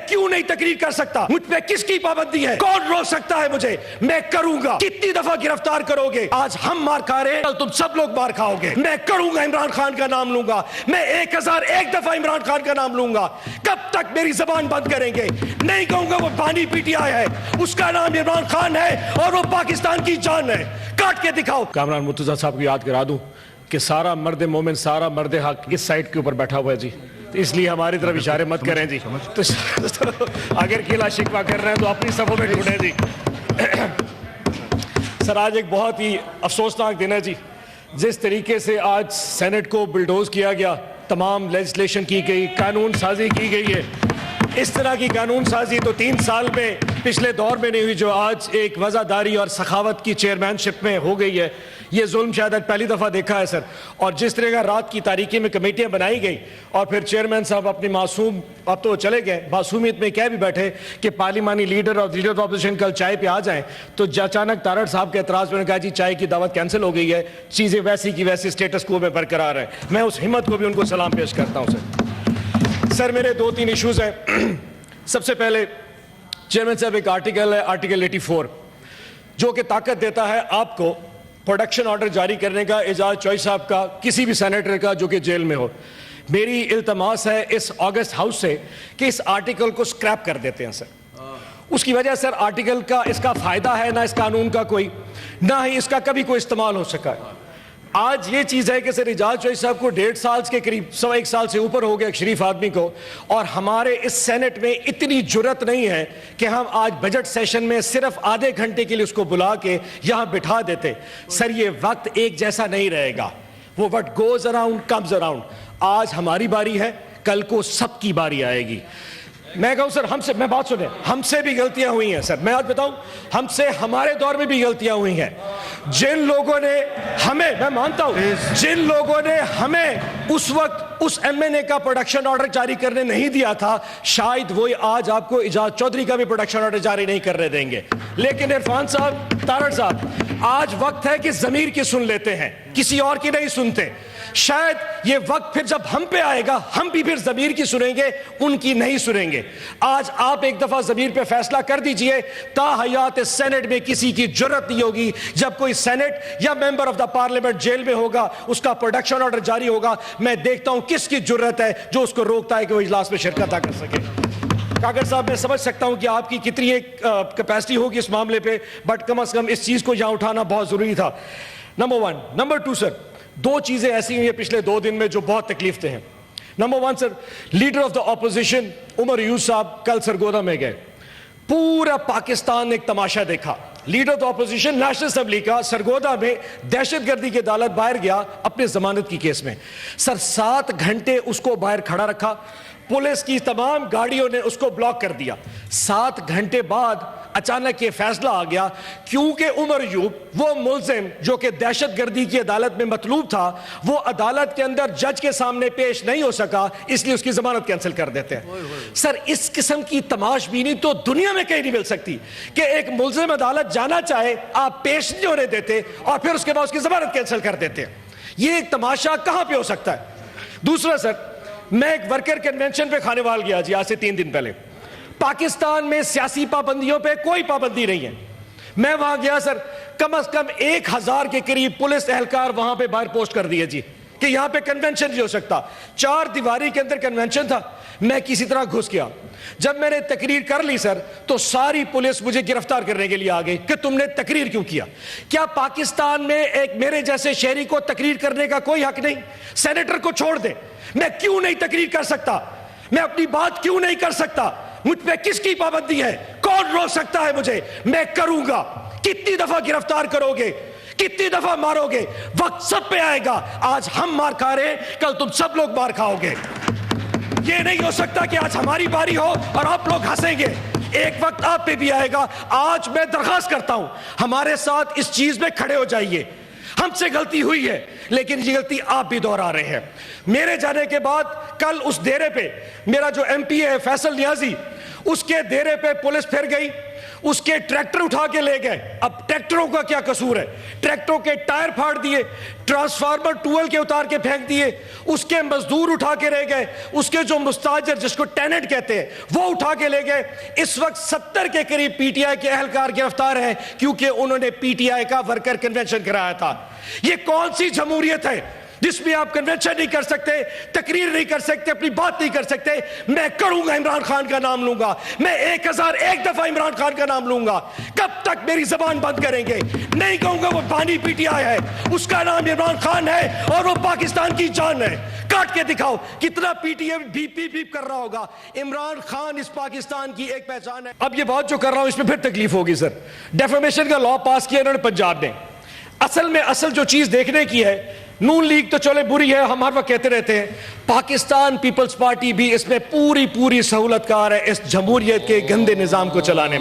کیوں نہیں تقریر کر سکتا؟ مجھ پہ کس کی پابندی ہے؟ کون روک سکتا ہے مجھے؟ میں کروں گا۔ کتنی دفعہ گرفتار کرو گے؟ آج ہم مار کھا رہے ہیں، کل تم سب لوگ مار کھاؤ گے۔ میں کروں گا، عمران خان کا نام لوں گا، میں 1001 دفعہ عمران خان کا نام لوں گا۔ کب تک میری زبان بند کریں گے؟ نہیں کہوں گا وہ بانی پی ٹی آئی ہے، اس کا نام عمران خان ہے اور وہ پاکستان کی جان ہے۔ کاٹ کے دکھاؤ۔ کامران مرتضیٰ صاحب کو یاد کرا دوں کہ سارا مرد مومن، سارا مرد حق اس سائٹ کے اوپر بیٹھا ہوا ہے جی، اس لیے ہماری طرف اشارے مت کریں جی۔ تو اگر گلا شکوہ کر رہے ہیں تو اپنی صفوں میں ڈھونڈیں جی۔ سر آج ایک بہت ہی افسوسناک دن ہے جی، جس طریقے سے آج سینٹ کو بلڈوز کیا گیا، تمام لیجسلیشن کی گئی، قانون سازی کی گئی ہے۔ اس طرح کی قانون سازی تو 3 سال میں پچھلے دور میں نہیں ہوئی، جو آج ایک وزاداری اور سخاوت کی چیئرمین شپ میں ہو گئی ہے۔ یہ ظلم شاید پہلی دفعہ دیکھا ہے سر۔ اور جس طرح کا رات کی تاریکی میں کمیٹیاں بنائی گئی اور پھر چیئرمین صاحب اپنی معصوم، اب تو چلے گئے، معصومیت میں کہہ بھی بیٹھے کہ پارلیمانی لیڈر اور لیڈر اپوزیشن کل چائے پہ آ جائیں، تو اچانک تارڑ صاحب کے اعتراض میں نے کہا جی چائے کی دعوت کینسل ہو گئی ہے، چیزیں ویسی کی ویسی اسٹیٹس کو میں برقرار ہے۔ میں اس ہمت کو بھی ان کو سلام پیش کرتا ہوں سر۔ سر میرے 2-3 ایشوز ہیں۔ سب سے پہلے چیئرمین صاحب ایک آرٹیکل ہے، آرٹیکل 84، جو کہ طاقت دیتا ہے آپ کو پروڈکشن آرڈر جاری کرنے کا، اعجاز چوئی صاحب کا، کسی بھی سینیٹر کا جو کہ جیل میں ہو۔ میری التماس ہے اس آگسٹ ہاؤس سے کہ اس آرٹیکل کو سکریپ کر دیتے ہیں سر۔ اس کی وجہ سر آرٹیکل کا اس کا فائدہ ہے نہ اس قانون کا کوئی، نہ ہی اس کا کبھی کوئی استعمال ہو سکا ہے۔ آج یہ چیز ہے کہ سر اعجاز چوئی صاحب کو 1.5 سال کے قریب، 1.25 سال سے اوپر ہو گیا ایک شریف آدمی کو، اور ہمارے اس سینٹ میں اتنی جرت نہیں ہے کہ ہم آج بجٹ سیشن میں صرف آدھے گھنٹے کے لیے اس کو بلا کے یہاں بٹھا دیتے۔ سر یہ وقت ایک جیسا نہیں رہے گا، وہ what goes around comes around۔ آج ہماری باری ہے، کل کو سب کی باری آئے گی۔ میں کہوں سر ہم سے، میں بات سنیں، ہم سے بھی غلطیاں ہوئی ہیں سر۔ میں آج بتاؤں، ہم سے ہمارے دور میں بھی غلطیاں ہوئی ہیں۔ جن لوگوں نے ہمیں، میں مانتا ہوں، جن لوگوں نے ہمیں اس وقت اس ایم این اے کا پروڈکشن آرڈر جاری کرنے نہیں دیا تھا، شاید وہی آج آپ کو اعجاز چودھری کا بھی پروڈکشن آرڈر جاری نہیں کرنے دیں گے۔ لیکن عرفان صاحب، تارڑ صاحب، آج وقت ہے کہ ضمیر کی سن لیتے ہیں، کسی اور کی نہیں سنتے۔ شاید یہ وقت پھر جب ہم پہ آئے گا، ہم بھی پھر ضمیر کی سنیں گے، ان کی نہیں سنیں گے۔ آج آپ ایک دفعہ ضمیر پہ فیصلہ کر دیجئے، تا حیات سینٹ میں کسی کی جرت نہیں ہوگی، جب کوئی سینٹ یا ممبر آف دا پارلیمنٹ جیل میں ہوگا، اس کا پروڈکشن آرڈر جاری ہوگا، میں دیکھتا ہوں کس کی جرت ہے جو اس کو روکتا ہے کہ وہ اجلاس میں شرکت نہ کر سکے۔ کاکڑ صاحب، میں سمجھ سکتا ہوں کہ آپ کی کتنی ایک کیپیسٹی ہوگی اس معاملے پہ، بٹ کم از کم اس چیز کو یہاں اٹھانا بہت ضروری تھا۔ نمبر 1۔ نمبر 2 سر، 2 چیزیں ایسی ہوئی ہیں پچھلے 2 دن میں جو بہت تکلیف دہ ہیں۔ Number 1 sir, leader of the opposition Umar Younis صاحب کل سرگودا میں گئے، پورا پاکستان نے ایک تماشا دیکھا۔ Leader of the opposition national assembly کا سرگودا میں دہشت گردی کی عدالت باہر گیا اپنے ضمانت کی کیس میں۔ سر 7 گھنٹے اس کو باہر کھڑا رکھا، پولیس کی تمام گاڑیوں نے اس کو بلاک کر دیا۔ 7 گھنٹے بعد اچانک یہ فیصلہ آ گیا، کیونکہ عمر یوب وہ ملزم جو کہ دہشت گردی کی عدالت میں مطلوب تھا، وہ عدالت کے اندر جج کے سامنے پیش نہیں ہو سکا، اس لیے اس کی ضمانت کینسل کر دیتے ہیں۔ سر اس قسم کی تماش بینی تو دنیا میں کہیں نہیں مل سکتی کہ ایک ملزم عدالت جانا چاہے، آپ پیش نہیں ہونے دیتے اور پھر اس کے بعد اس کی ضمانت کینسل کر دیتے ہیں۔ یہ ایک تماشا کہاں پہ ہو سکتا ہے؟ دوسرا سر، میں ایک ورکر کنونشن پہ کھانیوال گیا جی، آج سے 3 دن پہلے۔ پاکستان میں سیاسی پابندیوں پہ کوئی پابندی نہیں ہے۔ میں وہاں گیا سر، کم از کم 1000 کے قریب پولیس اہلکار وہاں پہ باہر پوسٹ کر دیے جی کہ یہاں پہ کنونشن نہیں ہو سکتا۔ 4 دیواری کے اندر کنونشن تھا، میں کسی طرح گھس گیا۔ جب میں نے تقریر کر لی سر، تو ساری پولیس مجھے گرفتار کرنے کے لیے آ گئی کہ تم نے تقریر کیوں کیا؟ کیا پاکستان میں ایک میرے جیسے شہری کو تقریر کرنے کا کوئی حق نہیں؟ سینیٹر کو چھوڑ دے، میں کیوں نہیں تقریر کر سکتا؟ میں اپنی بات کیوں نہیں کر سکتا؟ مجھ پہ کس کی پابندی ہے؟ کون روک سکتا ہے مجھے؟ میں کروں گا۔ کتنی دفعہ گرفتار کرو گے؟ کتنی دفعہ مارو گے؟ وقت سب پہ آئے گا۔ آج ہم مار کھا رہے ہیں، کل تم سب لوگ مار کھاؤ گے۔ یہ نہیں ہو سکتا کہ آج ہماری باری ہو اور آپ لوگ ہنسیں گے، ایک وقت آپ پہ بھی آئے گا۔ آج میں درخواست کرتا ہوں، ہمارے ساتھ اس چیز میں کھڑے ہو جائیے۔ ہم سے غلطی ہوئی ہے، لیکن یہ غلطی آپ بھی دہرا رہے ہیں۔ میرے جانے کے بعد کل اس ڈیرے پہ میرا جو ایم پی ہے فیصل نیازی، اس کے ڈیرے پہ پولیس پھر گئی، اس کے ٹریکٹر اٹھا کے لے گئے. اب ٹریکٹروں کا کیا قصور ہے؟ ٹریکٹروں کے ٹائر پھاڑ دیے, ٹرانسفارمر ٹویل کے اتار کے پھینک دیے, اس کے مزدور اٹھا کے لے گئے, اس کے جو مستاجر جس کو ٹیننٹ کہتے ہیں وہ اٹھا کے لے گئے. اس وقت 70 کے قریب پی ٹی آئی کے اہلکار گرفتار ہیں کیونکہ انہوں نے پی ٹی آئی کا ورکر کنونشن کرایا تھا. یہ کون سی جمہوریت ہے جس میں آپ کنونشن نہیں کر سکتے, تقریر نہیں کر سکتے, اپنی بات نہیں کر سکتے؟ میں کروں گا, عمران خان کا نام لوں گا, میں 1001 دفعہ عمران خان کا نام لوں گا. کب تک میری زبان بند کریں گے؟ نہیں کہوں گا وہ بانی پی ٹی آئی ہے, اس کا نام عمران خان ہے اور وہ پاکستان کی جان ہے. کاٹ کے دکھاؤ کتنا P T I beep beep beep کر رہا ہوگا. عمران خان اس پاکستان کی ایک پہچان ہے. اب یہ بات جو کر رہا ہوں اس میں پھر تکلیف ہوگی سر. ڈیفیمیشن کا لا پاس کیا انہوں نے پنجاب نے. اصل جو چیز دیکھنے کی ہے, نون لیگ تو چلے بری ہے, ہم ہر وقت کہتے رہتے ہیں, پاکستان پیپلز پارٹی بھی اس میں پوری سہولت کار ہے اس جمہوریت کے گندے نظام کو چلانے میں.